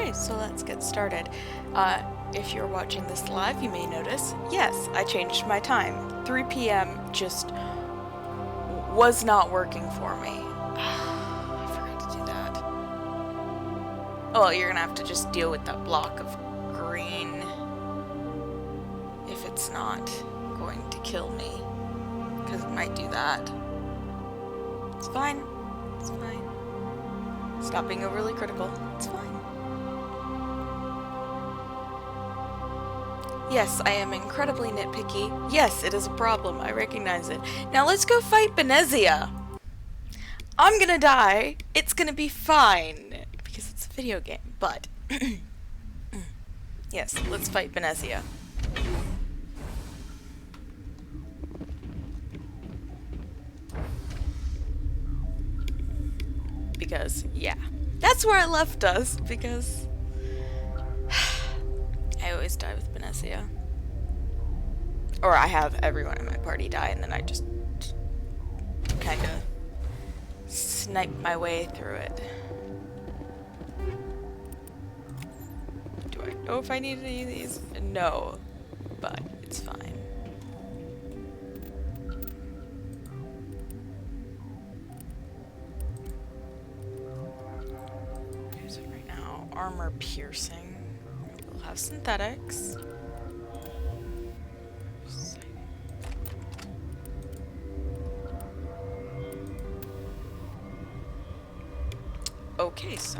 Okay, so let's get started. If you're watching this live, you may notice, yes, I changed my time. 3 p.m. just was not working for me. I forgot to do that. Well, you're gonna have to just deal with that block of green if it's not going to kill me, because it might do that. It's fine. It's fine. Stop being overly critical. It's fine. Yes, I am incredibly nitpicky. Yes, it is a problem. I recognize it. Now let's go fight Benezia. I'm gonna die. It's gonna be fine. Because it's a video game. But, yes, let's fight Benezia. Because, yeah. That's where I left us. Because I always die with Benezia. Or I have everyone in my party die, and then I just kind of snipe my way through it. Do I know if I need any of these? No, but it's fine. So right now, armor piercing. We'll have synthetics. Okay, so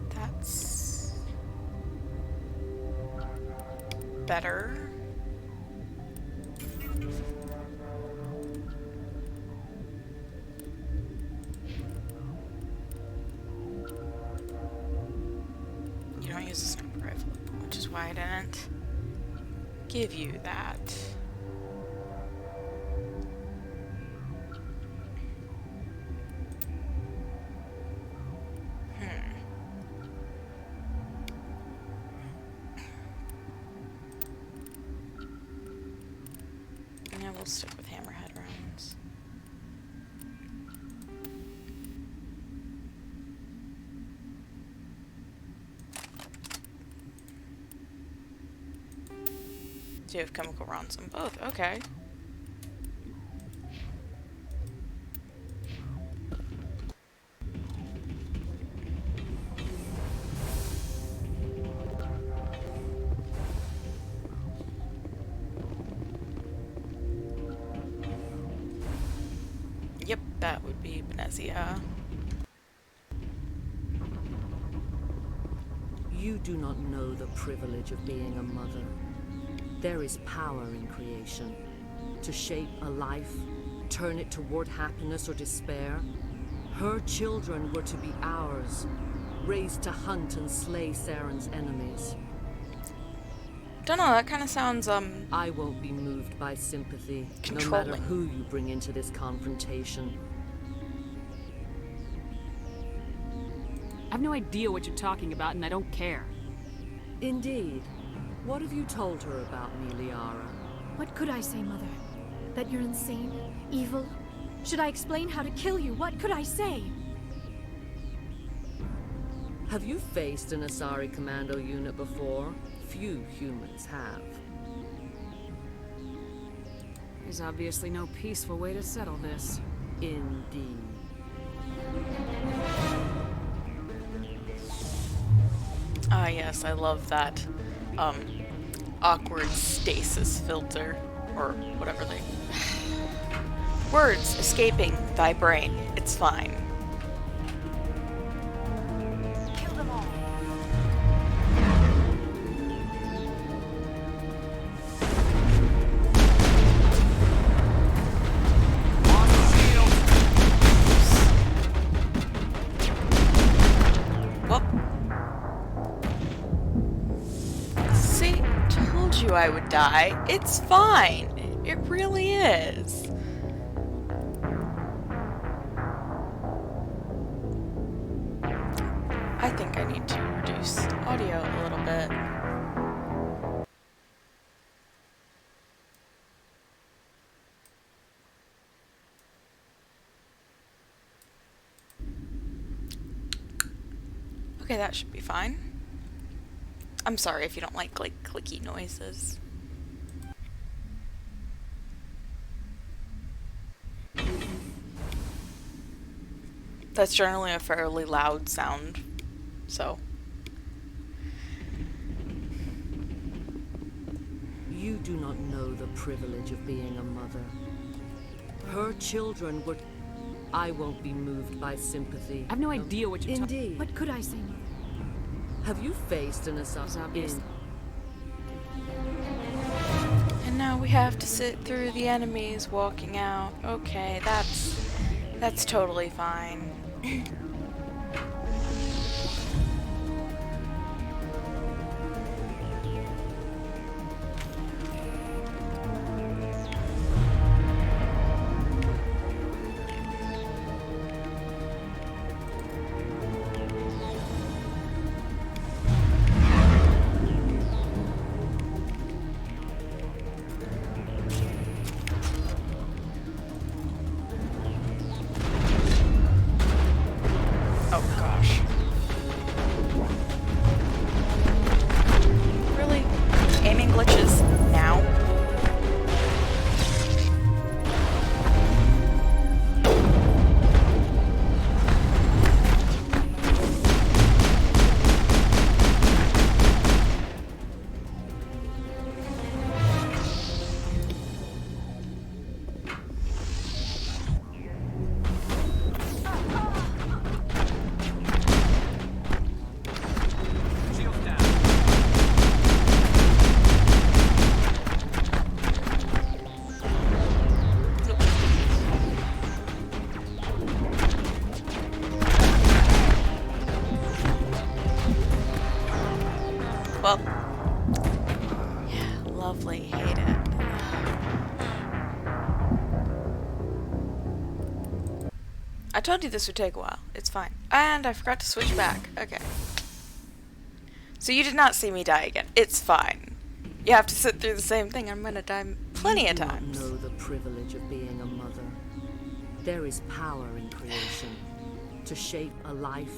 that's better. You don't use a sniper rifle, which is why I didn't give you that. Yeah, we'll stick with hammerhead rounds. Do you have chemical rounds on both? Okay. Yep, that would be Benezia. You do not know the privilege of being a mother. There is power in creation. To shape a life, turn it toward happiness or despair. Her children were to be ours, raised to hunt and slay Saren's enemies. Don't know, that kind of sounds, I won't be moved by sympathy, no controlling. matter who you bring into this confrontation. I've no idea what you're talking about, and I don't care. Indeed. What have you told her about me, Liara? What could I say, Mother? That you're insane? Evil? Should I explain how to kill you? What could I say? Have you faced an Asari commando unit before? Few humans have. There's obviously no peaceful way to settle this. Indeed. Ah, yes, I love that, awkward stasis filter, or whatever they... Words escaping thy brain. It's fine. Kill them all. Well, see, told you I would die. It's fine. It really is. I think I need to reduce audio a little bit. Okay, that should be fine. I'm sorry if you don't like clicky noises. That's generally a fairly loud sound, so. You do not know the privilege of being a mother. Her children were... I won't be moved by sympathy. I've no idea what you're talking. Indeed. What could I say, Mother? Have you faced an It's obvious. assault? And now we have to sit through the enemies walking out. Okay, that's totally fine. Oh gosh. Really? Aiming glitches now? Well, yeah, lovely, hate it. I told you this would take a while. It's fine. And I forgot to switch back. Okay. So you did not see me die again. It's fine. You have to sit through the same thing. I'm gonna die plenty of times. You do not know the privilege of being a mother. There is power in creation. To shape a life,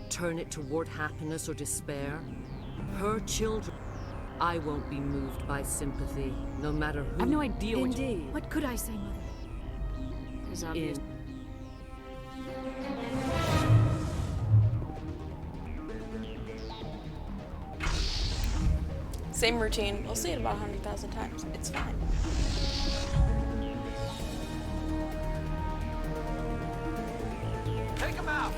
turn it toward happiness or despair. Her children... I won't be moved by sympathy, no matter who... I've no idea what you're... Indeed. What could I say, Mother? It's obvious. Same routine. We'll see it about 100,000 times. It's fine. Take him out!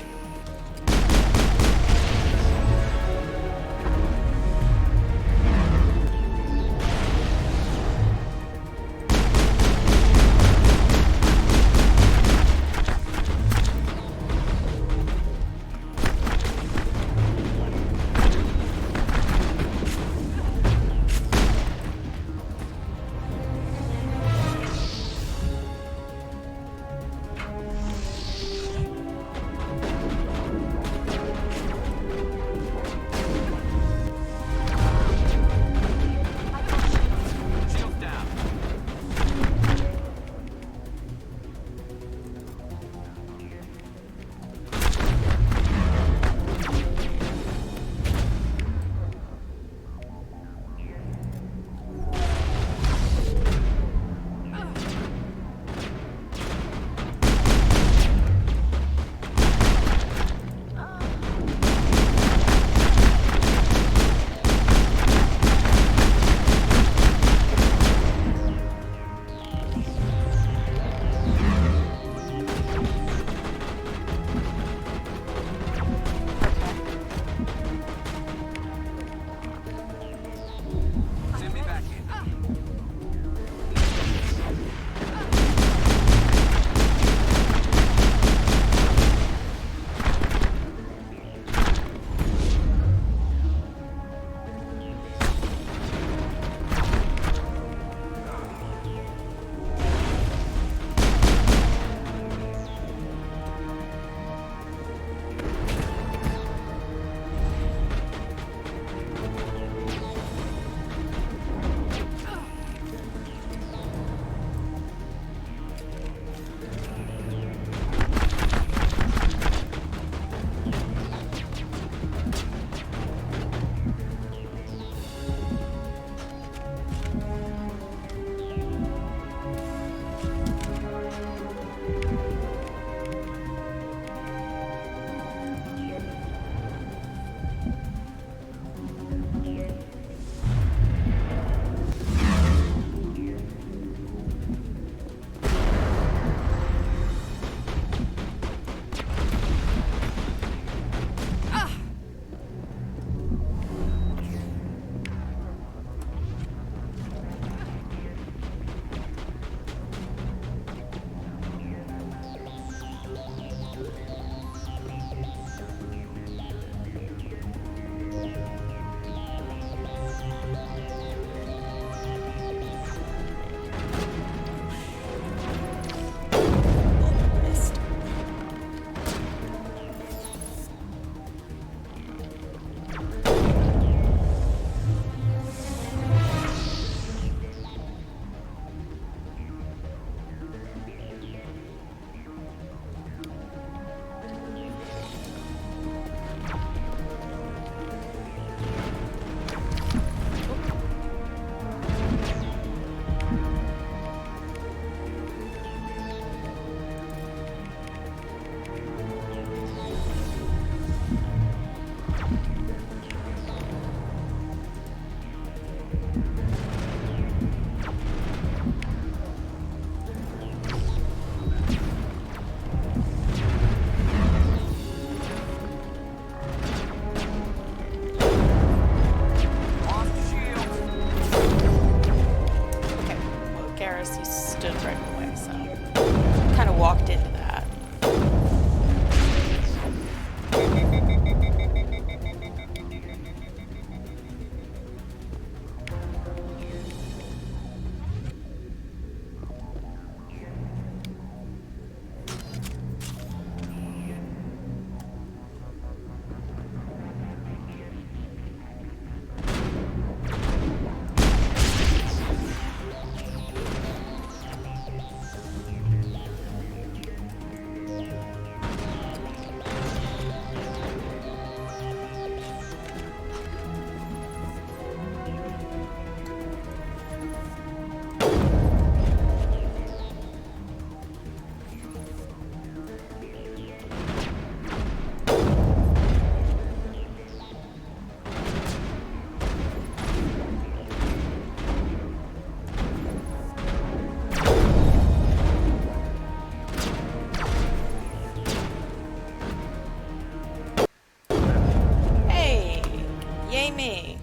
pay me.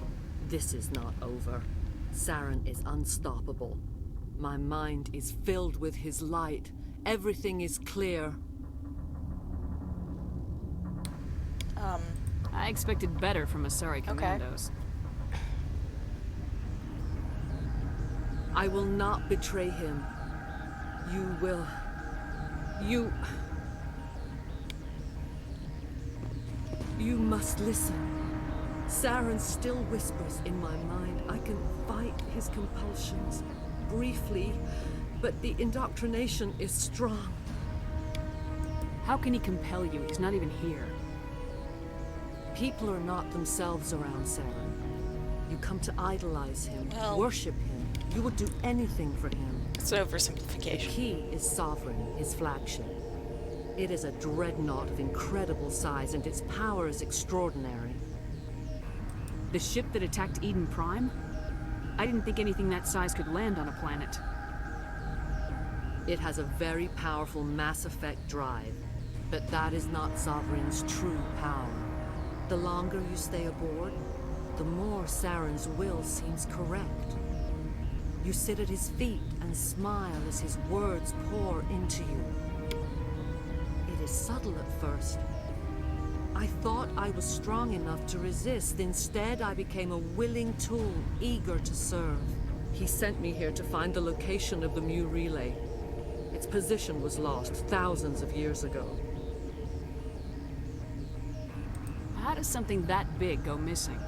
This is not over. Saren is unstoppable. My mind is filled with his light. Everything is clear. I expected better from Asari commandos. I will not betray him. You will. You must listen. Saren still whispers in my mind. I can fight his compulsions. Briefly, but the indoctrination is strong. How can he compel you? He's not even here. People are not themselves around Saren. You come to idolize him, Well, worship him. You would do anything for him. It's The oversimplification. key is Sovereign, his flagship. It is a dreadnought of incredible size, and its power is extraordinary. The ship that attacked Eden Prime? I didn't think anything that size could land on a planet. It has a very powerful Mass Effect drive, but that is not Sovereign's true power. The longer you stay aboard, the more Saren's will seems correct. You sit at his feet and smile as his words pour into you. It is subtle at first. I thought I was strong enough to resist. Instead, I became a willing tool, eager to serve. He sent me here to find the location of the Mu relay. Its position was lost thousands of years ago. How does something that big go missing?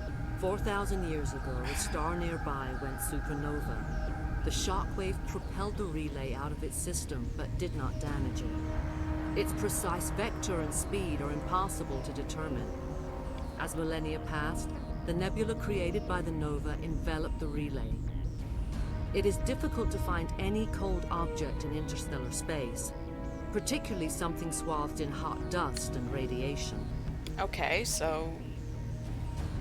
4,000 years ago, a star nearby went supernova. The shockwave propelled the relay out of its system, but did not damage it. Its precise vector and speed are impossible to determine. As millennia passed, the nebula created by the nova enveloped the relay. It is difficult to find any cold object in interstellar space, particularly something swathed in hot dust and radiation. Okay, so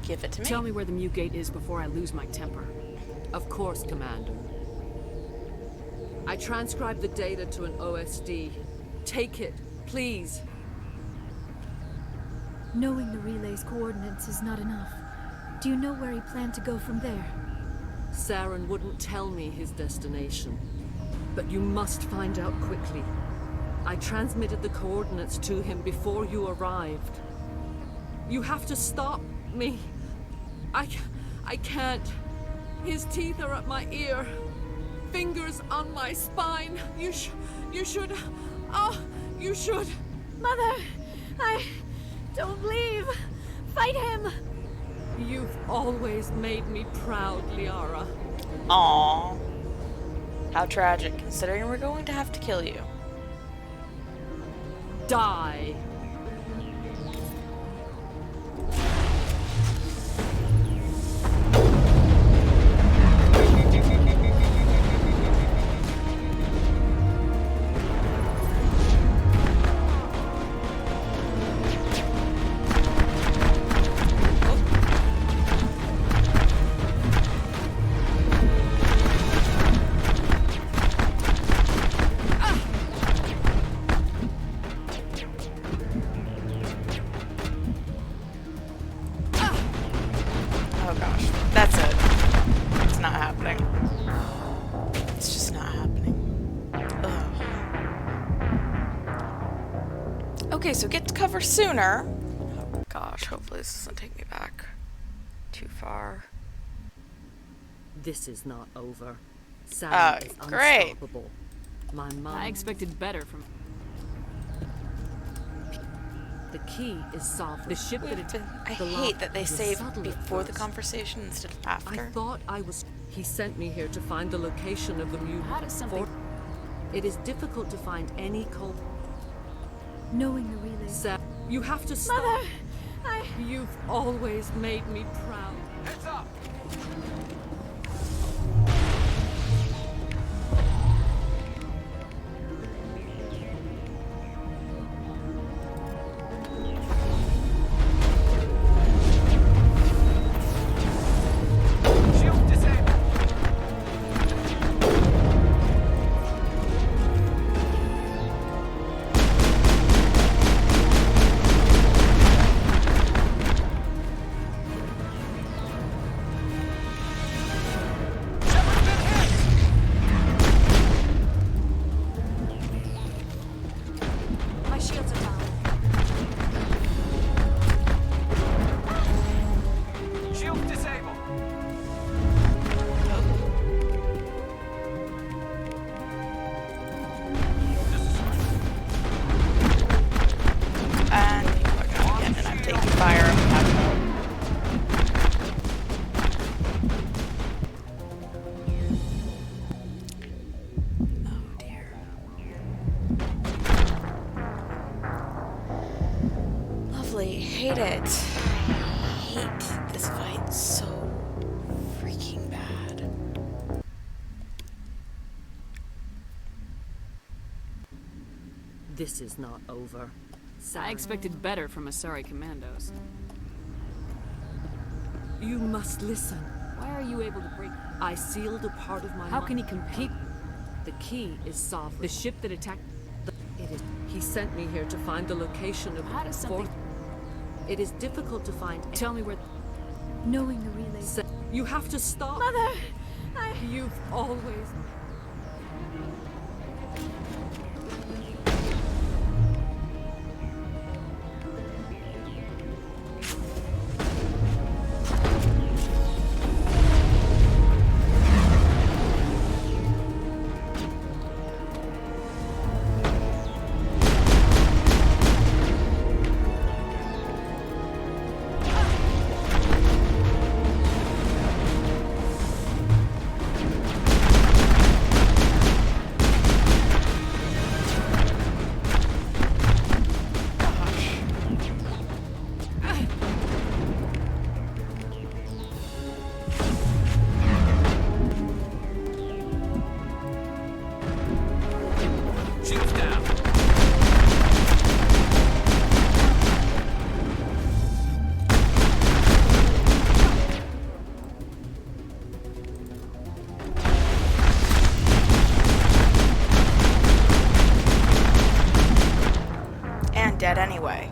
give it to me. Tell me where the Mu Gate is before I lose my temper. Of course, Commander. I transcribed the data to an OSD. Take it, please. Knowing the relay's coordinates is not enough. Do you know where he planned to go from there? Saren wouldn't tell me his destination. But you must find out quickly. I transmitted the coordinates to him before you arrived. You have to stop me. I can't. His teeth are at my ear. Fingers on my spine. You should. Oh, you should. Mother! Don't leave! Fight him! You've always made me proud, Liara. Aww. How tragic, considering we're going to have to kill you. Die. Oh gosh, that's it. It's not happening. It's just not happening. Ugh. Okay, so get to cover sooner. Oh gosh, hopefully this doesn't take me back too far. This is not over. Saren is great. unstoppable. My mind. I expected better from... The key is Sovereign. The ship that it I the hate lock that they was say subtle at before the first. conversation instead of I after. thought I was. He sent me here to find the location of the Mu. How does something... It is difficult to find any cold. Knowing the relay... You have to stop. Mother! You've always made me proud. Heads up! Shield disabled! it. I hate this fight so freaking bad. This is not over. I expected better from Asari commandos. You must listen. Why are you able to break? I sealed a part of my How mind. can he compete? The key is sovereign. The ship that attacked. It is. He sent me here to find the location of. How does something? It is difficult to find. Tell me where. Knowing the relays. You have to stop. Mother! You've always. Dead anyway.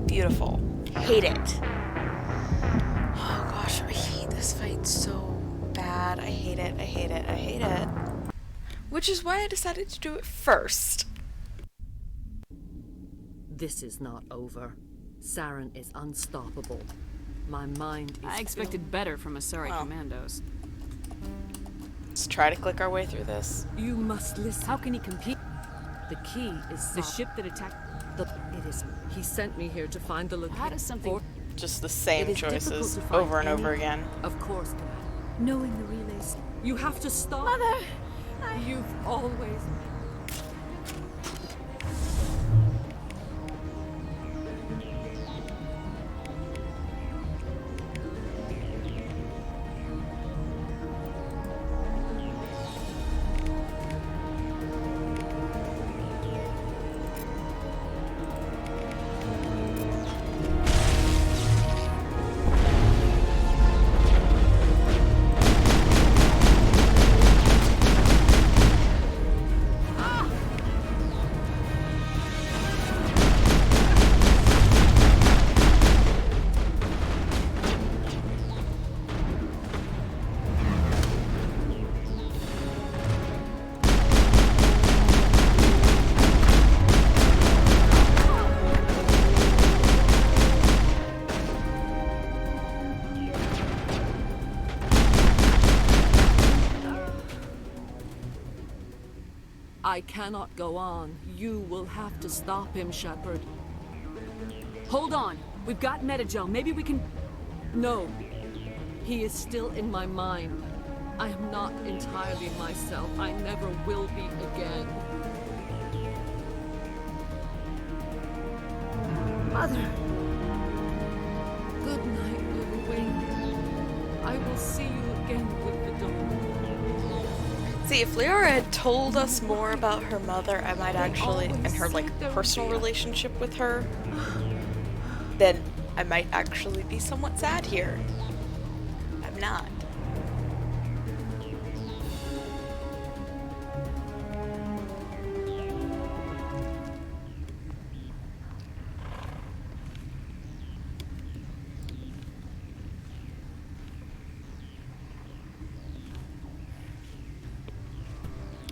Beautiful. Hate it. Oh gosh, I hate this fight so bad. I hate it, I hate it, I hate it. Which is why I decided to do it first. This is not over. Saren is unstoppable. My mind is. I expected better from Asari commandos. Let's try to click our way through this. You must listen. How can he compete? The key is The ship that attacked. It is. He sent me here to find the location. How does something? Just the same It is difficult choices to find over and over any- again. Of course, Commander. Knowing the relays. You have to stop. Mother! You've always. I cannot go on. You will have to stop him, Shepard. Hold on. We've got Metagel. Maybe we can. No. He is still in my mind. I am not entirely myself. I never will be again. Mother! Good night, little wing. I will see you again with the dawn. See, if Liara had told us more about her mother, I might actually, and her like personal relationship with her, then I might actually be somewhat sad here. I'm not.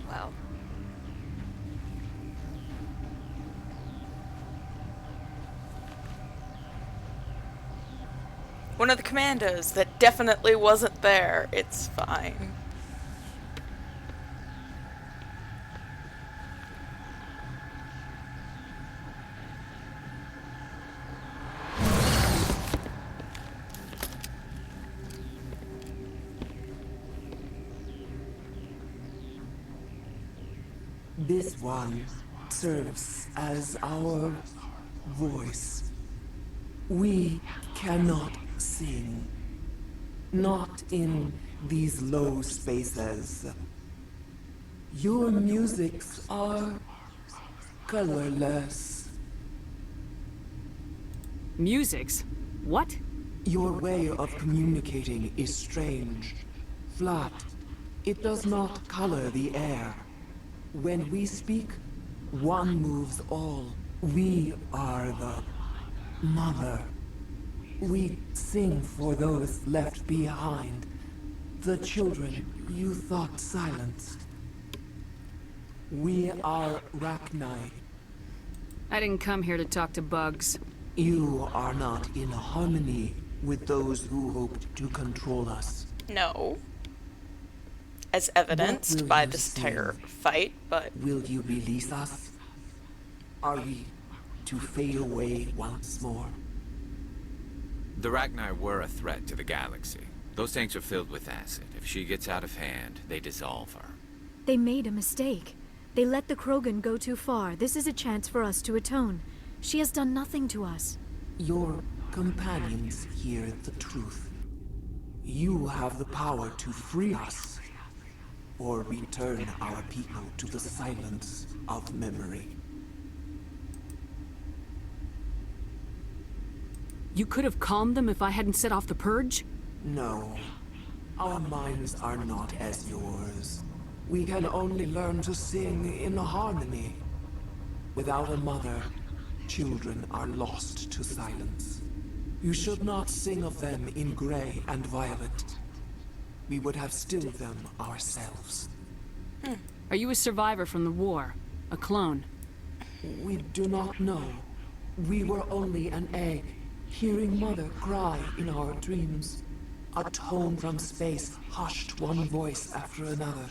Well. One of the commandos that definitely wasn't there. It's fine. This one serves as our voice. We cannot sing. Not in these low spaces. Your musics are colorless. Musics? What? Your way of communicating is strange, flat. It does not color the air. When we speak, one moves all. We are the mother. We sing for those left behind. The children you thought silenced. We are Rachni. I didn't come here to talk to bugs. You are not in harmony with those who hoped to control us. No. As What evidenced will by you this sing? entire fight, but Will you release us? Are we to fade away once more? The Rachni were a threat to the galaxy. Those tanks are filled with acid. If she gets out of hand, they dissolve her. They made a mistake. They let the Krogan go too far. This is a chance for us to atone. She has done nothing to us. Your companions hear the truth. You have the power to free us, or return our people to the silence of memory. You could have calmed them if I hadn't set off the purge? No, our minds are not as yours. We can only learn to sing in harmony. Without a mother, children are lost to silence. You should not sing of them in gray and violet. We would have stilled them ourselves. Are you a survivor from the war? A clone? We do not know. We were only an egg, hearing Mother cry in our dreams. A tone from space hushed one voice after another.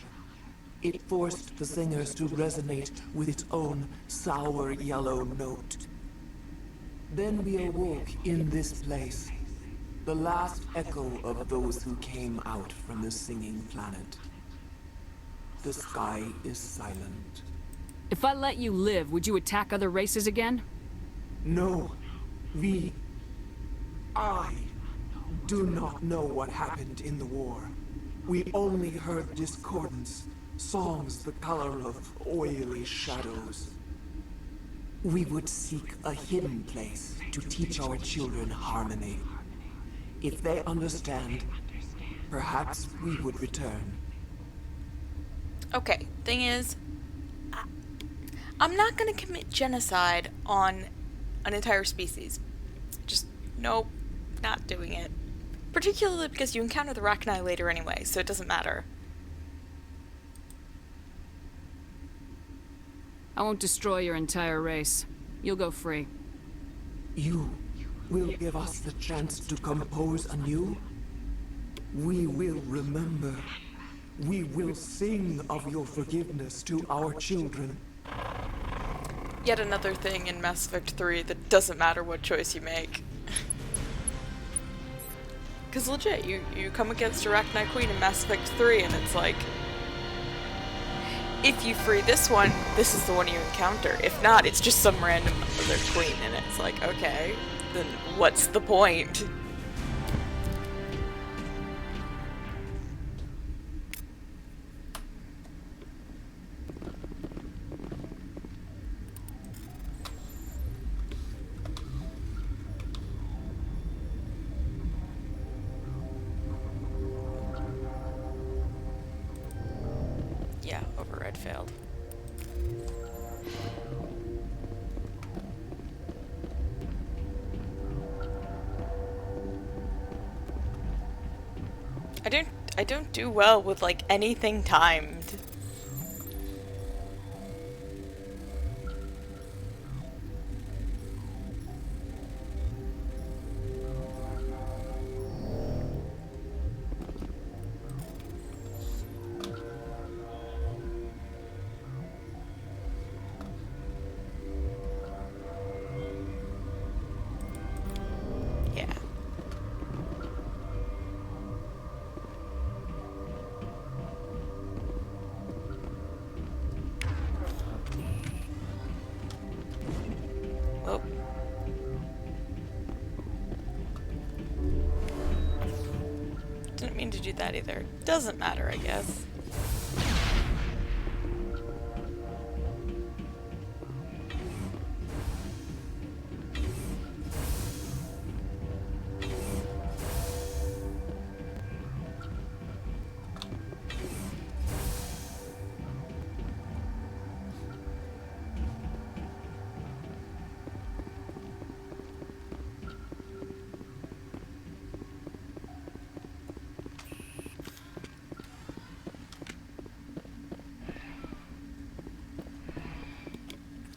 It forced the singers to resonate with its own sour yellow note. Then we awoke in this place, the last echo of those who came out from the singing planet. The sky is silent. If I let you live, would you attack other races again? No, I do not know what happened in the war. We only heard discordance, songs the color of oily shadows. We would seek a hidden place to teach our children harmony. If they understand, perhaps we would return. okay. Thing is, I'm not gonna commit genocide on an entire species. Just, nope, not doing it. Particularly because you encounter the Rachni later anyway, so it doesn't matter. I won't destroy your entire race. You'll go free. You will give us the chance to compose anew? We will remember. We will sing of your forgiveness to our children. Yet another thing in Mass Effect 3 that doesn't matter what choice you make. Because legit, you come against Arachni Queen in Mass Effect 3 and it's like, if you free this one, this is the one you encounter. If not, it's just some random other queen and it's like, okay, then what's the point? Yeah, override failed. I don't do well with like anything timed. Yeah. do that either. Doesn't matter, I guess.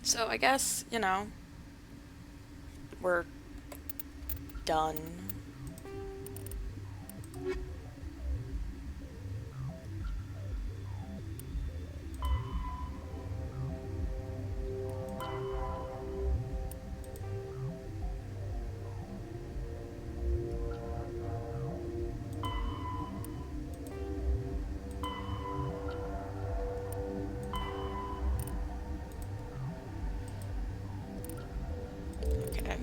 So I guess, you know, we're done. Okay.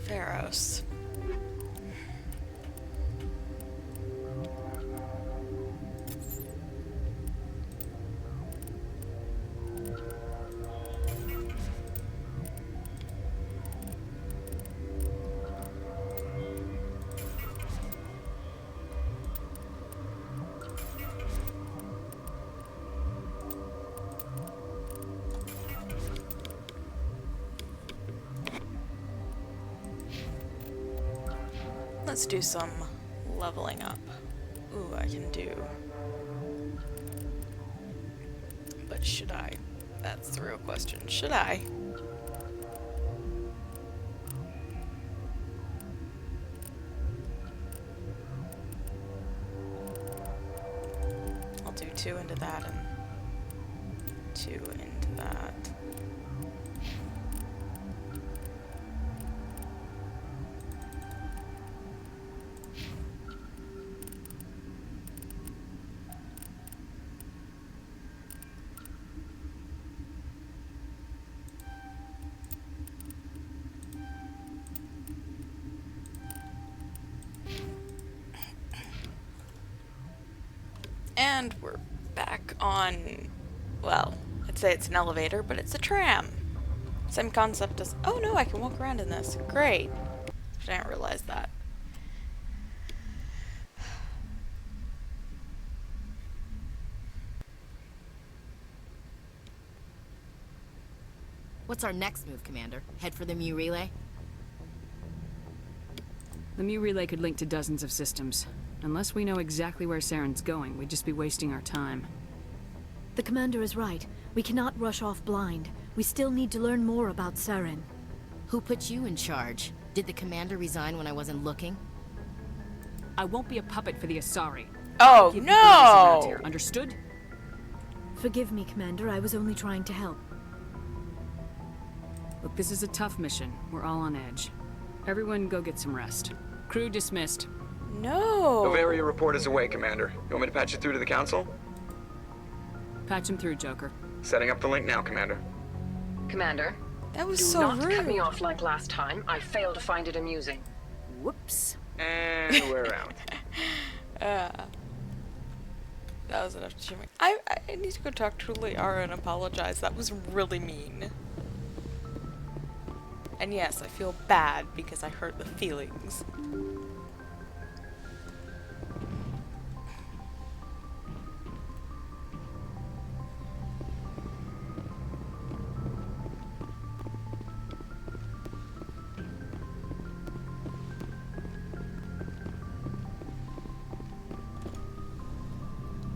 Pharos. Let's do some leveling up. Ooh, I can do. But should I? That's the real question. Should I? I'll do 2 into that and 2 into that. And we're back on, well, I'd say it's an elevator, but it's a tram. Same concept as, oh no, I can walk around in this. Great. I didn't realize that. What's our next move, Commander? Head for the Mu relay? The Mu relay could link to dozens of systems. Unless we know exactly where Saren's going, we'd just be wasting our time. The commander is right. We cannot rush off blind. We still need to learn more about Saren. Who put you in charge? Did the commander resign when I wasn't looking? I won't be a puppet for the Asari. Oh, Keep the around no! here. Understood? Forgive me, Commander. I was only trying to help. Look, this is a tough mission. We're all on edge. Everyone go get some rest. Crew dismissed. No! Novaria report is away, Commander. You want me to patch you through to the Council? Patch him through, Joker. Setting up the link now, Commander. Commander, That was do so not rude. cut me off like last time. I failed to find it amusing. Whoops. And we're out. That was enough to cheer me. I need to go talk to Liara and apologize. That was really mean. And yes, I feel bad because I hurt the feelings.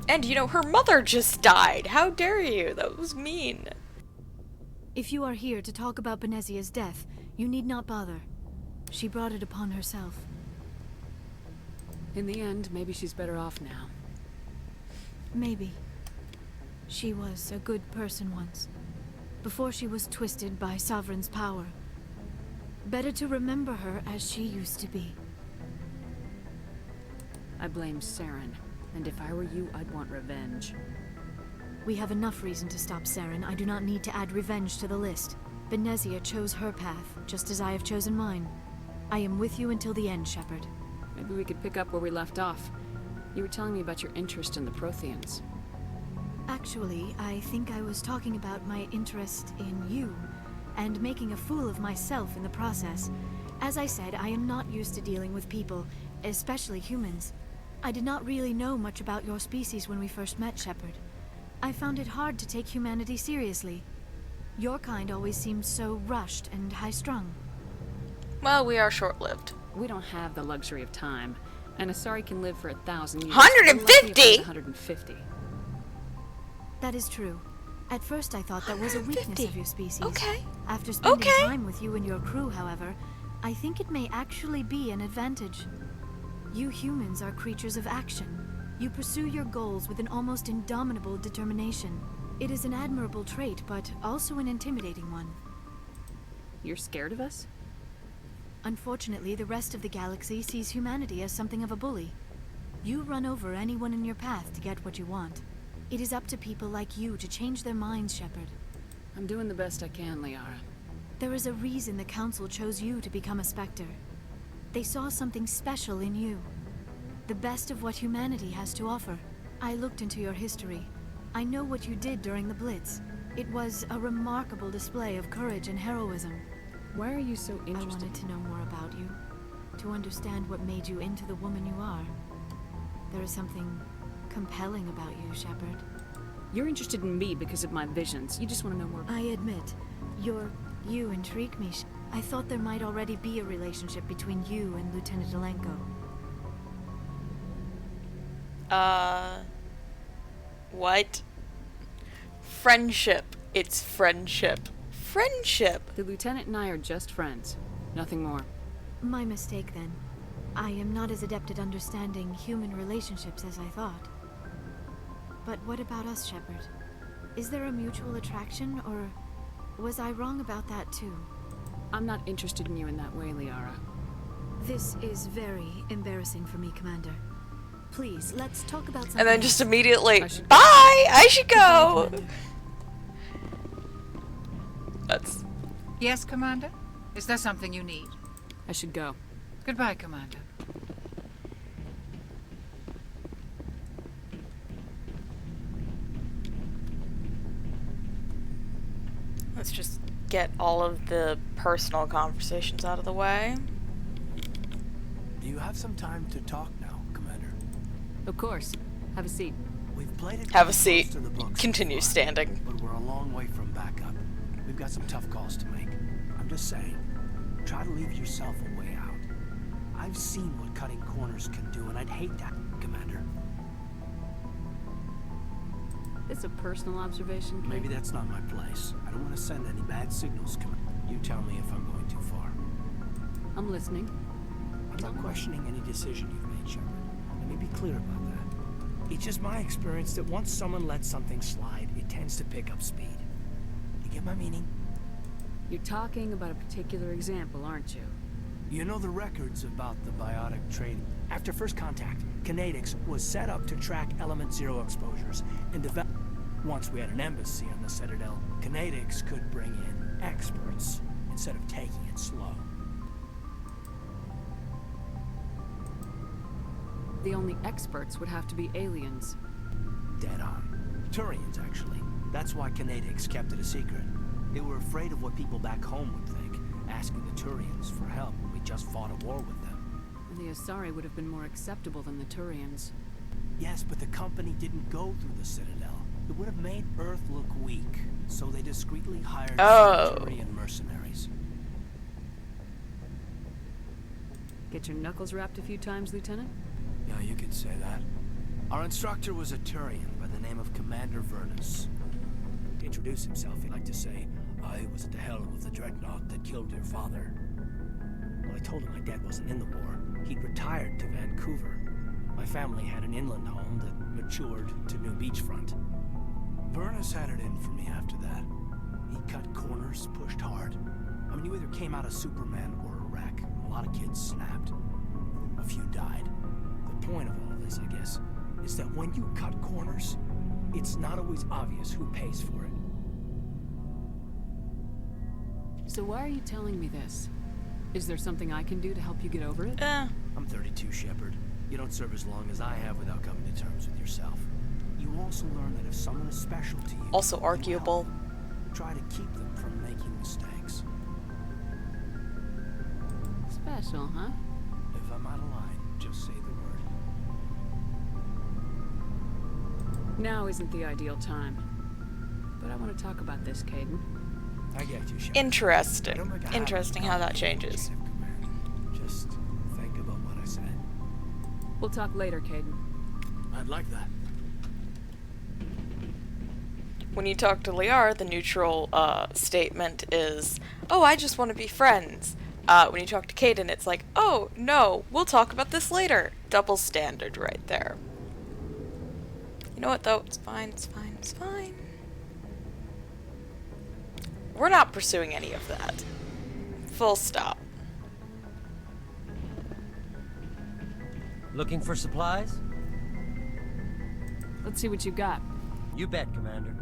And you know, her mother just died. How dare you? That was mean. If you are here to talk about Benezia's death, you need not bother. She brought it upon herself. In the end, maybe she's better off now. Maybe. She was a good person once, before she was twisted by Sovereign's power. Better to remember her as she used to be. I blame Saren, and if I were you, I'd want revenge. We have enough reason to stop Saren. I do not need to add revenge to the list. Benezia chose her path, just as I have chosen mine. I am with you until the end, Shepard. Maybe we could pick up where we left off. You were telling me about your interest in the Protheans. Actually, I think I was talking about my interest in you, and making a fool of myself in the process. As I said, I am not used to dealing with people, especially humans. I did not really know much about your species when we first met, Shepard. I found it hard to take humanity seriously. Your kind always seemed so rushed and high-strung. Well, we are short-lived. We don't have the luxury of time, and Asari can live for 1,000 years. 150? 150. That is true. At first I thought that was a weakness of your species. Okay. After spending time with you and your crew, however, I think it may actually be an advantage. You humans are creatures of action. You pursue your goals with an almost indomitable determination. It is an admirable trait, but also an intimidating one. You're scared of us? Unfortunately, the rest of the galaxy sees humanity as something of a bully. You run over anyone in your path to get what you want. It is up to people like you to change their minds, Shepard. I'm doing the best I can, Liara. There is a reason the Council chose you to become a Spectre. They saw something special in you. The best of what humanity has to offer. I looked into your history. I know what you did during the Blitz. It was a remarkable display of courage and heroism. Why are you so interested? I wanted to know more about you. To understand what made you into the woman you are. There is something compelling about you, Shepard. You're interested in me because of my visions. You just want to know more. I admit, you intrigue me. I thought there might already be a relationship between you and Lieutenant Alenko. What? Friendship. It's friendship. Friendship! The Lieutenant and I are just friends. Nothing more. My mistake, then. I am not as adept at understanding human relationships as I thought. But what about us, Shepard? Is there a mutual attraction, or was I wrong about that too? I'm not interested in you in that way, Liara. This is very embarrassing for me, Commander. Please, let's talk about something And then just immediately, Bye! I should go! That's... Yes, Commander? Is there something you need? I should go. Goodbye, Commander. Let's just get all of the personal conversations out of the way. Do you have some time to talk now, Commander? Of course. Have a seat. We've played it Have a close seat. to the books Continue so far, standing. but we're a long way from backup. We've got some tough calls to make. I'm just saying, try to leave yourself a way out. I've seen what cutting corners can do, and I'd hate that, Commander. It's a personal observation, Kate. Maybe that's not my place. I don't want to send any bad signals, Commander. You tell me if I'm going too far. I'm listening. I'm not questioning any decision you've made, Shepard. Let me be clear about that. It's just my experience that once someone lets something slide, it tends to pick up speed. You get my meaning? You're talking about a particular example, aren't you? You know the records about the biotic training. After first contact, Kinetics was set up to track Element Zero exposures and develop. Once we had an embassy on the Citadel, Kinetics could bring in experts instead of taking it slow. The only experts would have to be aliens. Dead on. Turians, actually. That's why Kinetics kept it a secret. They were afraid of what people back home would think, asking the Turians for help when we just fought a war with them. And the Asari would have been more acceptable than the Turians. Yes, but the company didn't go through the Citadel. It would have made Earth look weak, so they discreetly hired some Turian mercenaries. Get your knuckles rapped a few times, Lieutenant? Yeah, you could say that. Our instructor was a Turian by the name of Commander Vernus. To introduce himself, he'd like to say, I was at the helm of the dreadnought that killed your father. Well, I told him my dad wasn't in the war. He'd retired to Vancouver. My family had an inland home that matured to New Beachfront. Vernus had it in for me after that. He cut corners, pushed hard. I mean, you either came out a Superman or a wreck. A lot of kids snapped. A few died. The point of all this, I guess, is that when you cut corners, it's not always obvious who pays for it. So why are you telling me this? Is there something I can do to help you get over it? I'm 32, Shepard. You don't serve as long as I have without coming to terms with yourself. You also learn that if someone is special to you... Also you arguable. help. Try to keep them from making mistakes. Special, huh? If I'm out of line, just say the word. Now isn't the ideal time. But I want to talk about this, Caden. I get you, Shepard. Interesting. Don't make a Interesting habit how of that talking changes. negative, Commander. Just think about what I said. We'll talk later, Caden. I'd like that. When you talk to Liara, the neutral statement is, "Oh, I just want to be friends." When you talk to Caden, it's like, "Oh, no, we'll talk about this later." Double standard right there. You know what, though? It's fine, it's fine, it's fine. We're not pursuing any of that. Full stop. Looking for supplies? Let's see what you've got. You bet, Commander.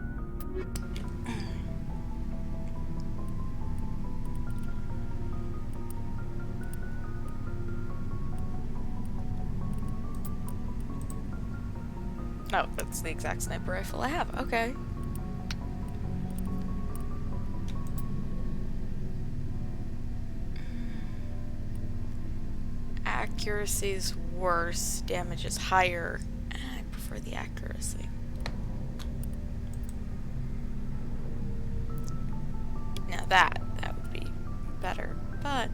No, that's the exact sniper rifle I have. Okay. Accuracy's worse, damage is higher. I prefer the accuracy. Now that would be better, but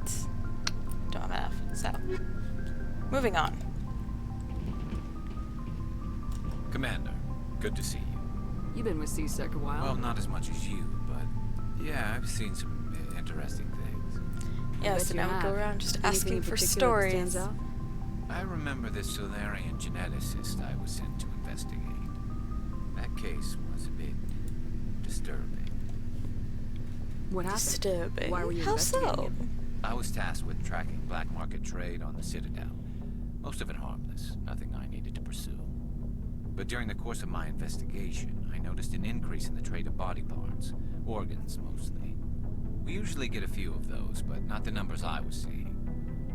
don't have enough. So, moving on. Commander, good to see you. You've been with CSEC a while. Well, not as much as you, but yeah, I've seen some interesting things. Yeah, so now we go around just asking for stories. I remember this Solarian geneticist I was sent to investigate. That case was a bit disturbing. What happened? Disturbing. Why were you How investigating so? him? I was tasked with tracking black market trade on the Citadel. Most of it harmless, nothing I needed to pursue. But during the course of my investigation, I noticed an increase in the trade of body parts, organs mostly. We usually get a few of those, but not the numbers I was seeing.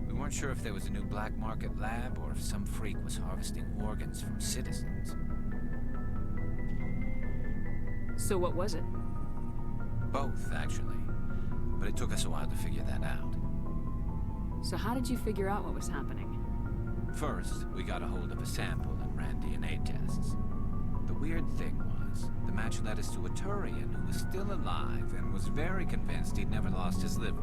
We weren't sure if there was a new black market lab or if some freak was harvesting organs from citizens. So what was it? Both, actually. But it took us a while to figure that out. So how did you figure out what was happening? First, we got a hold of a sample and ran DNA tests. The weird thing was, the match led us to a Turian who was still alive and was very convinced he'd never lost his liver.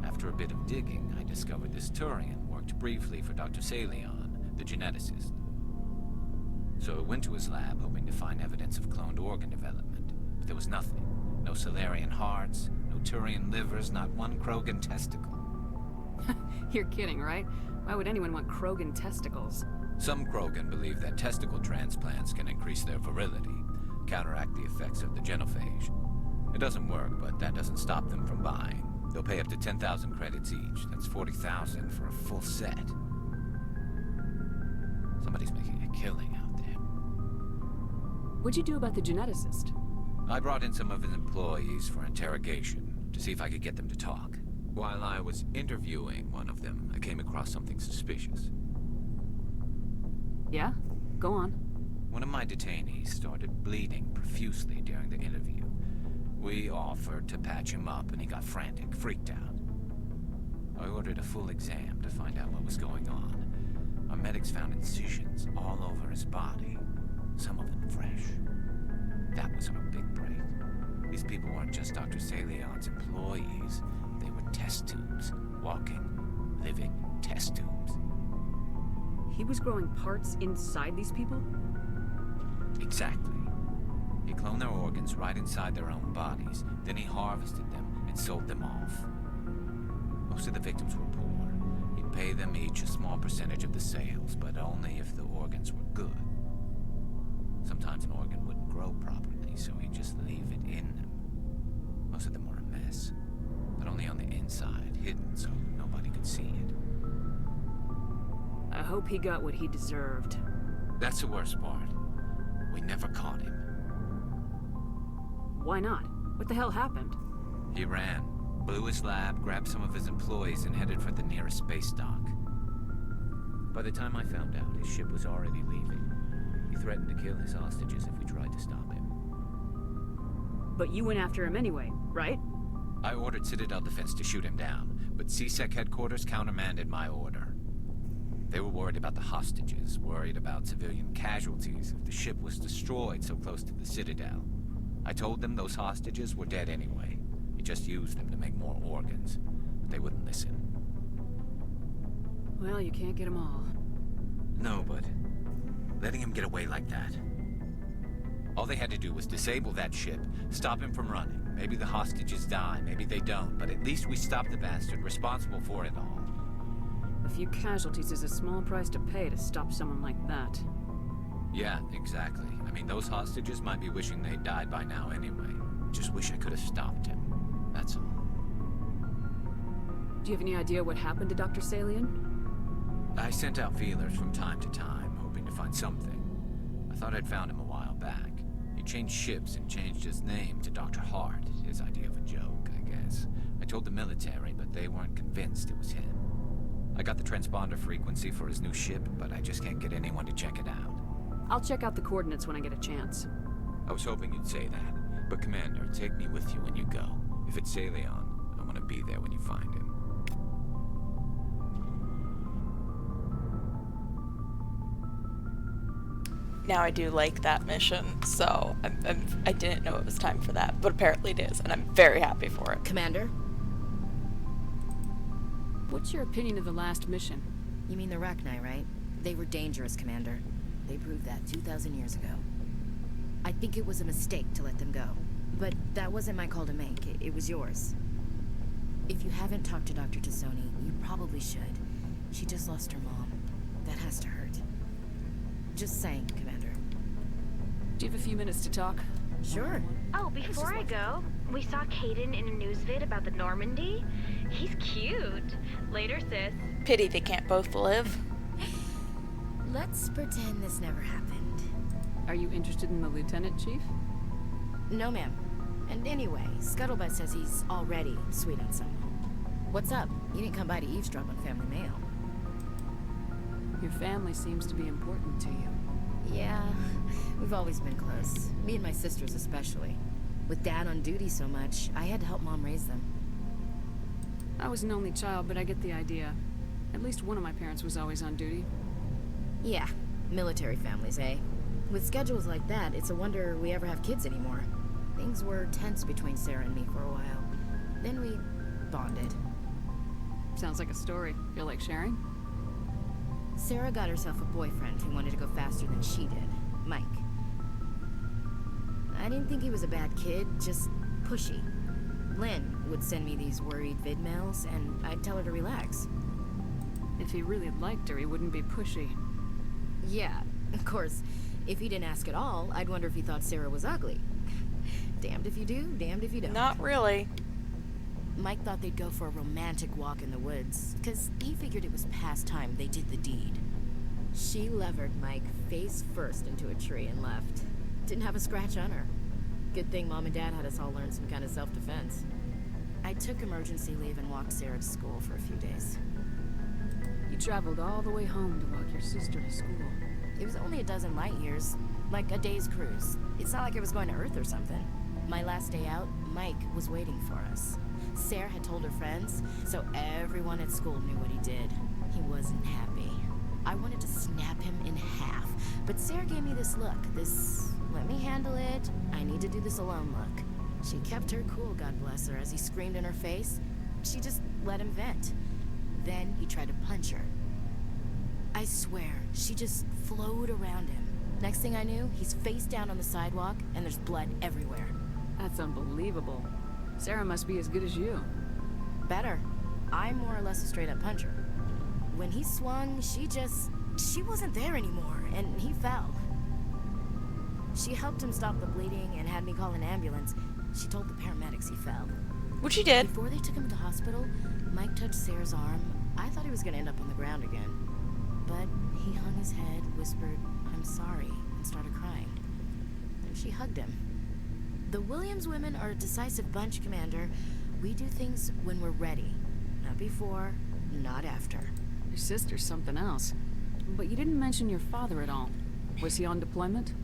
After a bit of digging, I discovered this Turian worked briefly for Dr. Salion, the geneticist. So I went to his lab hoping to find evidence of cloned organ development, but there was nothing. No Solarian hearts, no Turian livers, not one Krogan testicle. You're kidding, right? Why would anyone want Krogan testicles? Some Krogan believe that testicle transplants can increase their virility, counteract the effects of the genophage. It doesn't work, but that doesn't stop them from buying. They'll pay up to 10,000 credits each. That's 40,000 for a full set. Somebody's making a killing out there. What'd you do about the geneticist? I brought in some of his employees for interrogation to see if I could get them to talk. While I was interviewing one of them, I came across something suspicious. Yeah? Go on. One of my detainees started bleeding profusely during the interview. We offered to patch him up and he got frantic, freaked out. I ordered a full exam to find out what was going on. Our medics found incisions all over his body, some of them fresh. That was our big break. These people weren't just Dr. Salion's employees. They were test tubes. Walking, living test tubes. He was growing parts inside these people? Exactly. He cloned their organs right inside their own bodies. Then he harvested them and sold them off. Most of the victims were poor. He'd pay them each a small percentage of the sales, but only if the organs were good. Sometimes an organ wouldn't grow properly, so he'd just leave it in them. Most of them were a mess, but only on the inside, hidden so nobody could see it. I hope he got what he deserved. That's the worst part. We never caught him. Why not? What the hell happened? He ran. blew his lab, grabbed some of his employees, and headed for the nearest space dock. By the time I found out, his ship was already leaving. He threatened to kill his hostages if we tried to stop him. But you went after him anyway, right? I ordered Citadel Defense to shoot him down, but CSEC headquarters countermanded my order. They were worried about the hostages, worried about civilian casualties if the ship was destroyed so close to the Citadel. I told them those hostages were dead anyway. We just used them to make more organs, but they wouldn't listen. Well, you can't get them all. No, but letting him get away like that. All they had to do was disable that ship, stop him from running. Maybe the hostages die, maybe they don't, but at least we stopped the bastard responsible for it all. A few casualties is a small price to pay to stop someone like that. Yeah, exactly. I mean, those hostages might be wishing they'd died by now anyway. Just wish I could have stopped him. That's all. Do you have any idea what happened to Dr. Salian? I sent out feelers from time to time, hoping to find something. I thought I'd found him a while back. He changed ships and changed his name to Dr. Hart, his idea of a joke, I guess. I told the military, but they weren't convinced it was him. I got the transponder frequency for his new ship, but I just can't get anyone to check it out. I'll check out the coordinates when I get a chance. I was hoping you'd say that, but Commander, take me with you when you go. If it's Salion, I want to be there when you find him. Now I do like that mission, so I didn't know it was time for that, but apparently it is, and I'm very happy for it. Commander? What's your opinion of the last mission? You mean the Rachni, right? They were dangerous, Commander. They proved that 2,000 years ago. I think it was a mistake to let them go. But that wasn't my call to make. It was yours. If you haven't talked to Dr. Tassoni, you probably should. She just lost her mom. That has to hurt. Just saying, Commander. Do you have a few minutes to talk? Sure. Oh, before I go, we saw Caden in a news vid about the Normandy. He's cute. Later, sis. Pity they can't both live. Let's pretend this never happened. Are you interested in the Lieutenant, Chief? No, ma'am. And anyway, Scuttlebutt says he's already sweet on someone. What's up? You didn't come by to eavesdrop on family mail. Your family seems to be important to you. Yeah, we've always been close. Me and my sisters especially. With Dad on duty so much, I had to help Mom raise them. I was an only child, but I get the idea. At least one of my parents was always on duty. Yeah, military families, eh? With schedules like that, it's a wonder we ever have kids anymore. Things were tense between Sarah and me for a while. Then we bonded. Sounds like a story. Feel like sharing? Sarah got herself a boyfriend who wanted to go faster than she did, Mike. I didn't think he was a bad kid, just pushy. Lynn would send me these worried vid mails, and I'd tell her to relax. If he really liked her, he wouldn't be pushy. Yeah, of course. If he didn't ask at all, I'd wonder if he thought Sarah was ugly. Damned if you do, damned if you don't. Not really. Mike thought they'd go for a romantic walk in the woods, because he figured it was past time they did the deed. She levered Mike face first into a tree and left. Didn't have a scratch on her. Good thing Mom and Dad had us all learn some kind of self-defense. I took emergency leave and walked Sarah to school for a few days. You traveled all the way home to walk your sister to school. It was only a dozen light years, like a day's cruise. It's not like I was going to Earth or something. My last day out, Mike was waiting for us. Sarah had told her friends, so everyone at school knew what he did. He wasn't happy. I wanted to snap him in half, but Sarah gave me this look, this let me handle it, I need to do this alone look. She kept her cool, God bless her, as he screamed in her face. She just let him vent. Then he tried to punch her. I swear, she just flowed around him. Next thing I knew, he's face down on the sidewalk, and there's blood everywhere. That's unbelievable. Sarah must be as good as you. Better. I'm more or less a straight-up puncher. When he swung, she wasn't there anymore, and he fell. She helped him stop the bleeding and had me call an ambulance. She told the paramedics he fell. Which he did. Before they took him to hospital, Mike touched Sarah's arm. I thought he was gonna end up on the ground again. But he hung his head, whispered, "I'm sorry," and started crying. Then she hugged him. The Williams women are a decisive bunch, Commander. We do things when we're ready. Not before, not after. Your sister's something else. But you didn't mention your father at all. Was he on deployment?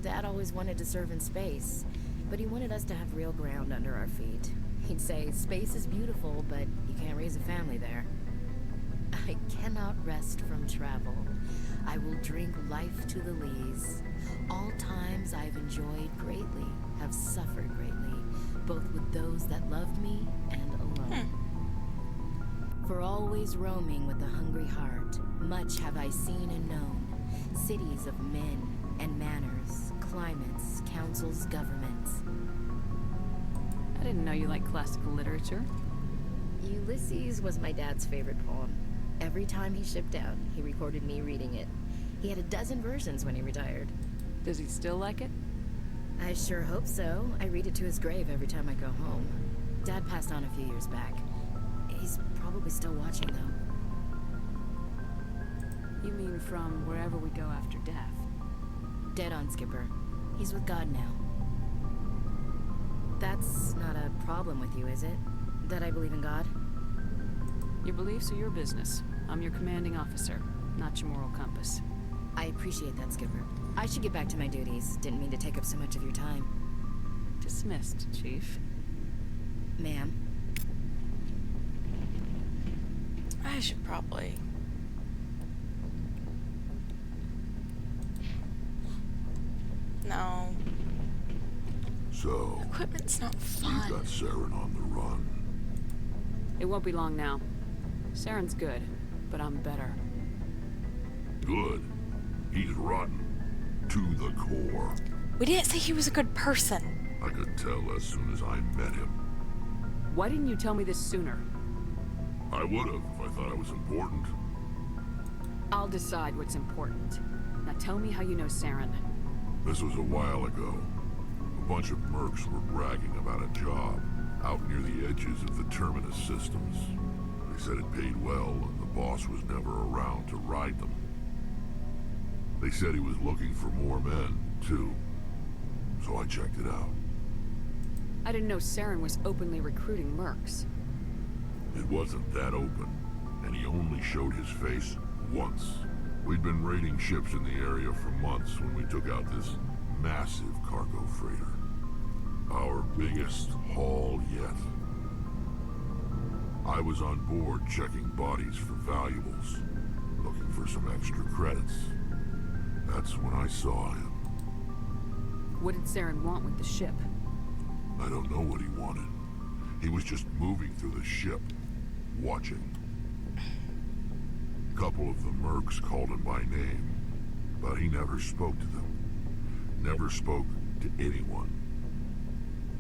Dad always wanted to serve in space, but he wanted us to have real ground under our feet. He'd say, space is beautiful, but you can't raise a family there. I cannot rest from travel. I will drink life to the lees. All times I've enjoyed greatly, have suffered greatly, both with those that loved me and alone. For always roaming with a hungry heart, much have I seen and known. Cities of men and manners, climates, councils, governments. I didn't know you liked classical literature. Ulysses was my dad's favorite poem. Every time he shipped out, he recorded me reading it. He had a dozen versions when he retired. Does he still like it? I sure hope so. I read it to his grave every time I go home. Dad passed on a few years back. He's probably still watching, though. You mean from wherever we go after death? Dead on, Skipper. He's with God now. That's not a problem with you, is it? That I believe in God? Your beliefs are your business. I'm your commanding officer, not your moral compass. I appreciate that, Skipper. I should get back to my duties. Didn't mean to take up so much of your time. Dismissed, Chief. Ma'am. I should probably... No. So, Equipment's not fun. you got Saren on the run. It won't be long now. Saren's good, but I'm better. Good. He's rotten. To the core. We didn't say he was a good person. I could tell as soon as I met him. Why didn't you tell me this sooner? I would have if I thought it was important. I'll decide what's important. Now tell me how you know Saren. This was a while ago. A bunch of mercs were bragging about a job out near the edges of the Terminus systems. They said it paid well, and the boss was never around to ride them. They said he was looking for more men, too. So I checked it out. I didn't know Saren was openly recruiting mercs. It wasn't that open, and he only showed his face once. We'd been raiding ships in the area for months when we took out this massive cargo freighter. Our biggest haul yet. I was on board checking bodies for valuables, looking for some extra credits. That's when I saw him. What did Saren want with the ship? I don't know what he wanted. He was just moving through the ship, watching. A couple of the mercs called him by name, but he never spoke to them. Never spoke to anyone.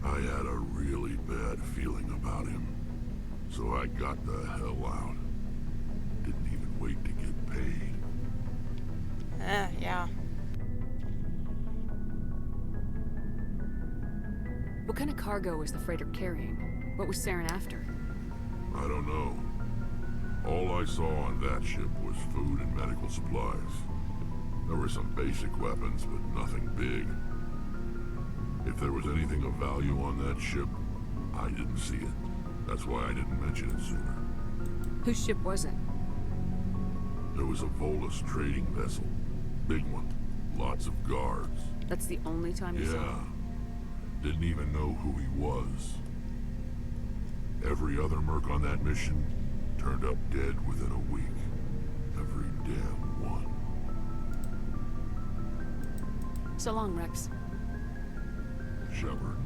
I had a really bad feeling about him, so I got the hell out. Didn't even wait to get paid. Yeah. What kind of cargo was the freighter carrying? What was Saren after? I don't know. All I saw on that ship was food and medical supplies. There were some basic weapons, but nothing big. If there was anything of value on that ship, I didn't see it. That's why I didn't mention it sooner. Whose ship was it? There was a Volus trading vessel. Big one. Lots of guards. That's the only time you saw him? Didn't even know who he was. Every other merc on that mission turned up dead within a week. Every damn one. So long, Rex. Shepard.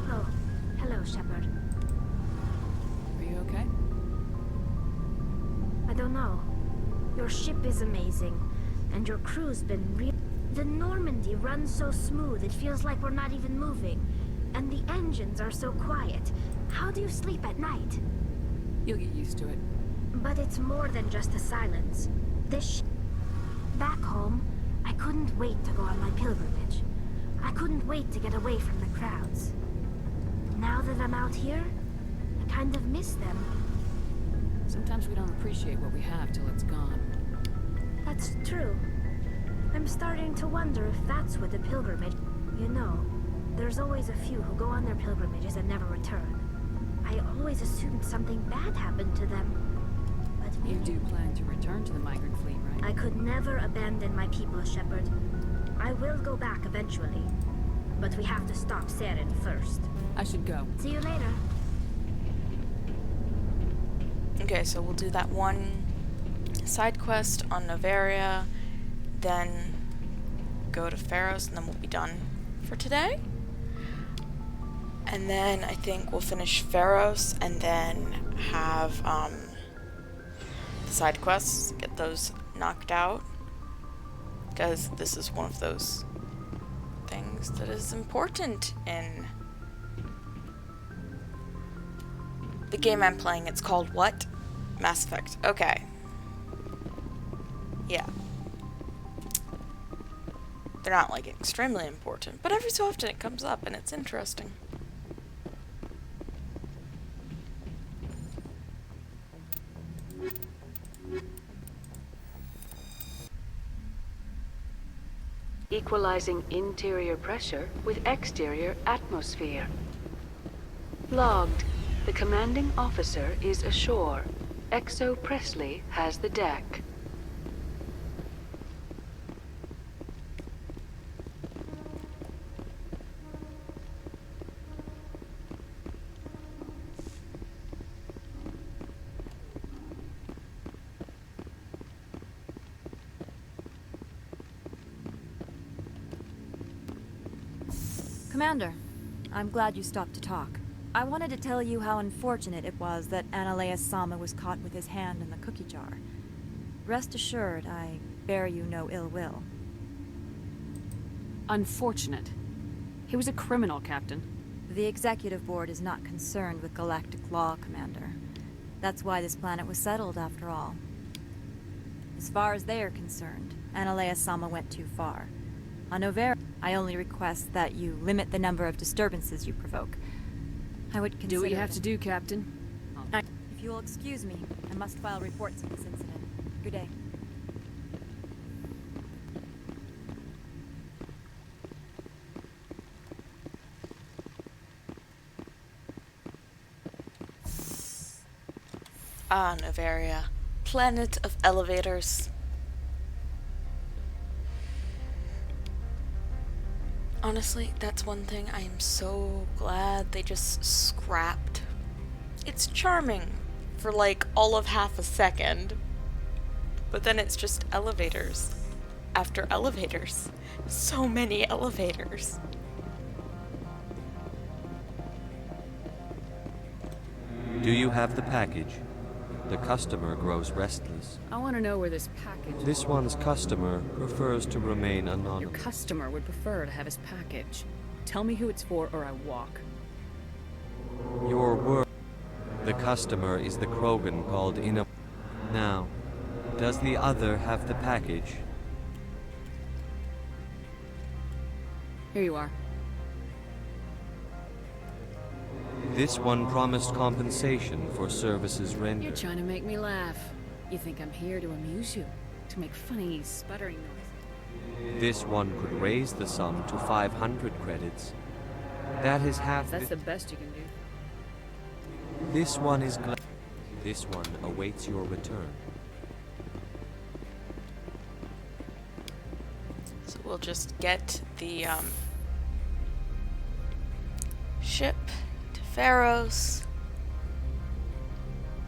Oh, hello, Shepard. Are you okay? I don't know. Your ship is amazing, and your crew's been real. The Normandy runs so smooth, it feels like we're not even moving. And the engines are so quiet. How do you sleep at night? You'll get used to it. But it's more than just the silence. Back home, I couldn't wait to go on my pilgrimage. I couldn't wait to get away from the crowds. Now that I'm out here, I kind of miss them. Sometimes we don't appreciate what we have till it's gone. That's true. I'm starting to wonder if that's what the pilgrimage... You know, there's always a few who go on their pilgrimages and never return. I always assumed something bad happened to them. But You do plan to return to the migrant fleet, right? I could never abandon my people, Shepard. I will go back eventually. But we have to stop Saren first. I should go. See you later. Okay, so we'll do that one side quest on Novaria, then go to Pharos, and then we'll be done for today. And then I think we'll finish Pharos and then have the side quests, get those knocked out, because this is one of those things that is important in the game I'm playing. It's called what? Mass Effect. Okay. Yeah. They're not like extremely important, but every so often it comes up and it's interesting. Equalizing interior pressure with exterior atmosphere. Logged. The commanding officer is ashore. Exo Presley has the deck. Commander, I'm glad you stopped to talk. I wanted to tell you how unfortunate it was that Analea Sama was caught with his hand in the cookie jar. Rest assured, I bear you no ill will. Unfortunate. He was a criminal, Captain. The Executive Board is not concerned with galactic law, Commander. That's why this planet was settled, after all. As far as they are concerned, Analea Sama went too far. On Novaria, I only request that you limit the number of disturbances you provoke. I would consider... Do what you have to do, Captain. If you will excuse me, I must file reports of this incident. Good day. Ah, Novaria. Planet of elevators. Honestly, that's one thing I am so glad they just scrapped. It's charming for like all of half a second, but then it's just elevators after elevators. So many elevators. Do you have the package? The customer grows restless. I want to know where this package... This one's customer prefers to remain anonymous. Your customer would prefer to have his package. Tell me who it's for or I walk. Your word. The customer is the Krogan called in a... Now, does the other have the package? Here you are. This one promised compensation for services rendered. You're trying to make me laugh. You think I'm here to amuse you? To make funny, sputtering noises? This one could raise the sum to 500 credits. That is half. That's the best you can do. This one is glad. This one awaits your return. So we'll just get the ship to Pharos,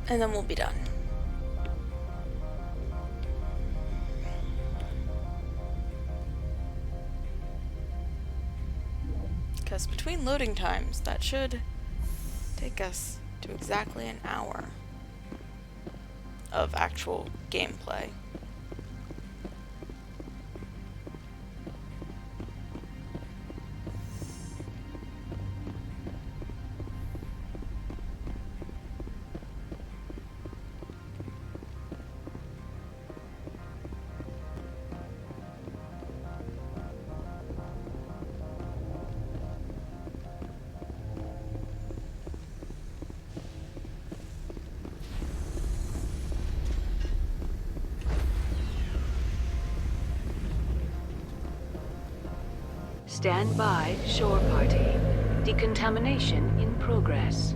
and then we'll be done. Because between loading times, that should take us to exactly an hour of actual gameplay. Stand by, shore party. Decontamination in progress.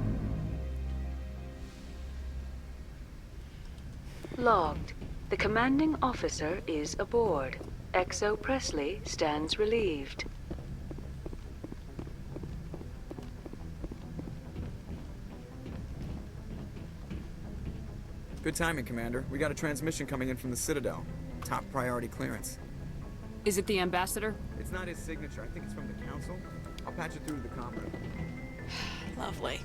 Logged. The commanding officer is aboard. XO Presley stands relieved. Good timing, Commander. We got a transmission coming in from the Citadel. Top priority clearance. Is it the ambassador? It's not his signature. I think it's from the Council. I'll patch it through to the comm room. Lovely.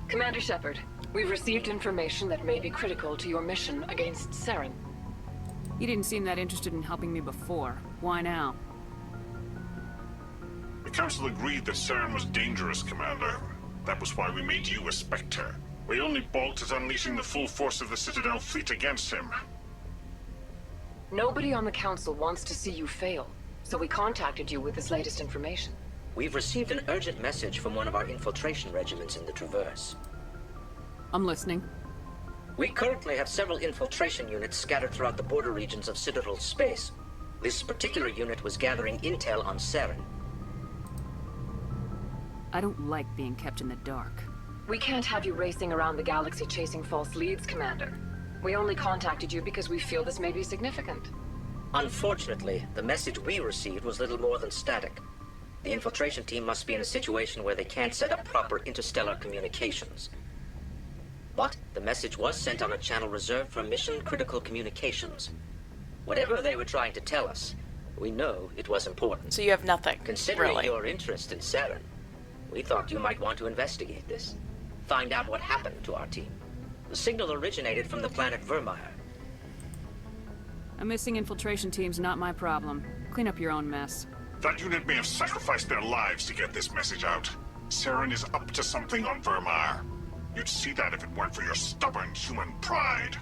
Commander Shepard, we've received information that may be critical to your mission against Saren. You didn't seem that interested in helping me before. Why now? The Council agreed that Saren was dangerous, Commander. That was why we made you a Spectre. We only balked at unleashing the full force of the Citadel fleet against him. Nobody on the Council wants to see you fail, so we contacted you with this latest information. We've received an urgent message from one of our infiltration regiments in the Traverse. I'm listening. We currently have several infiltration units scattered throughout the border regions of Citadel space. This particular unit was gathering intel on Saren. I don't like being kept in the dark. We can't have you racing around the galaxy chasing false leads, Commander. We only contacted you because we feel this may be significant. Unfortunately, the message we received was little more than static. The infiltration team must be in a situation where they can't set up proper interstellar communications. But the message was sent on a channel reserved for mission-critical communications. Whatever they were trying to tell us, we know it was important. So you have nothing, Considering really. your interest in Saren, we thought you might want to investigate this. Find out what happened to our team. The signal originated from the planet Vermeer. A missing infiltration team's not my problem. Clean up your own mess. That unit may have sacrificed their lives to get this message out. Saren is up to something on Vermeer. You'd see that if it weren't for your stubborn human pride.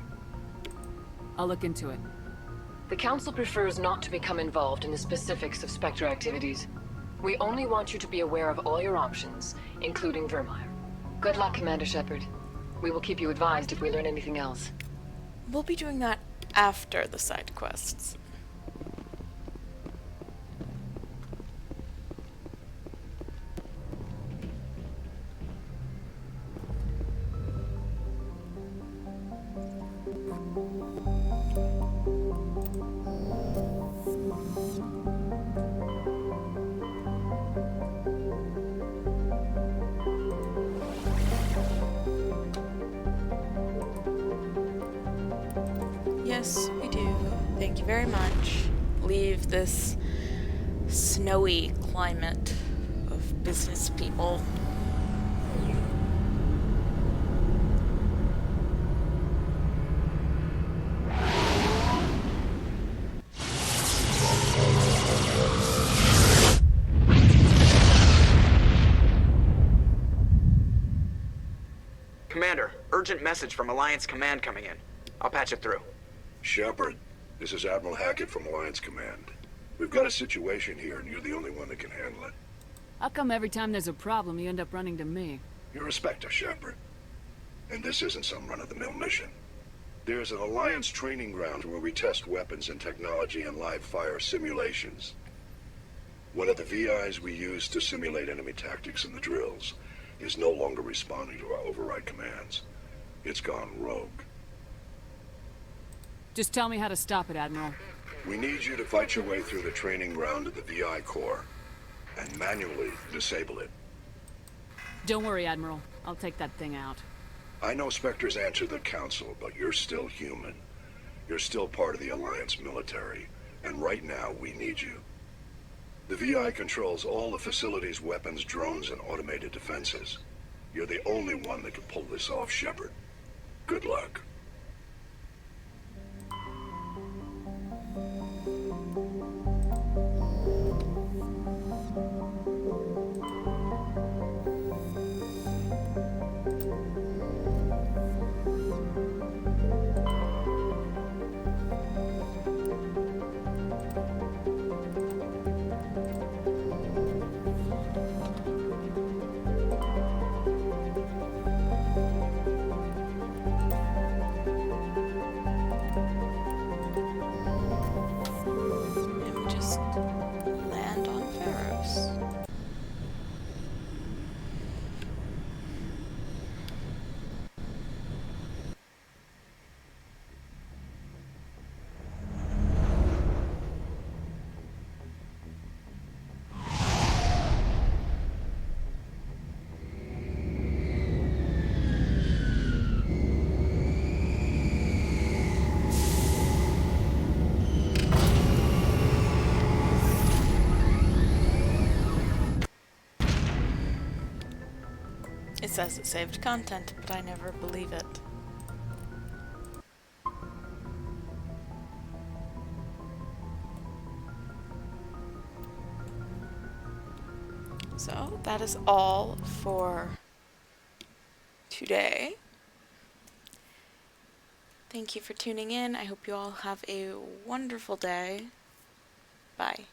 I'll look into it. The Council prefers not to become involved in the specifics of Spectre activities. We only want you to be aware of all your options, including Vermeer. Good luck, Commander Shepard. We will keep you advised if we learn anything else. We'll be doing that after the side quests. Yes, we do. Thank you very much. Leave this snowy climate of business people. Commander, urgent message from Alliance Command coming in. I'll patch it through. Shepard, this is Admiral Hackett from Alliance Command. We've got a situation here, and you're the only one that can handle it. How come every time there's a problem, you end up running to me? You're a Spectre, Shepard. And this isn't some run-of-the-mill mission. There's an Alliance training ground where we test weapons and technology in live-fire simulations. One of the VIs we use to simulate enemy tactics in the drills is no longer responding to our override commands. It's gone rogue. Just tell me how to stop it, Admiral. We need you to fight your way through the training ground to the VI core and manually disable it. Don't worry, Admiral. I'll take that thing out. I know Spectres answer the Council, but you're still human. You're still part of the Alliance military, and right now we need you. The VI controls all the facility's weapons, drones, and automated defenses. You're the only one that can pull this off, Shepard. Good luck. says it saved content, but I never believe it. So that is all for today. Thank you for tuning in. I hope you all have a wonderful day. Bye.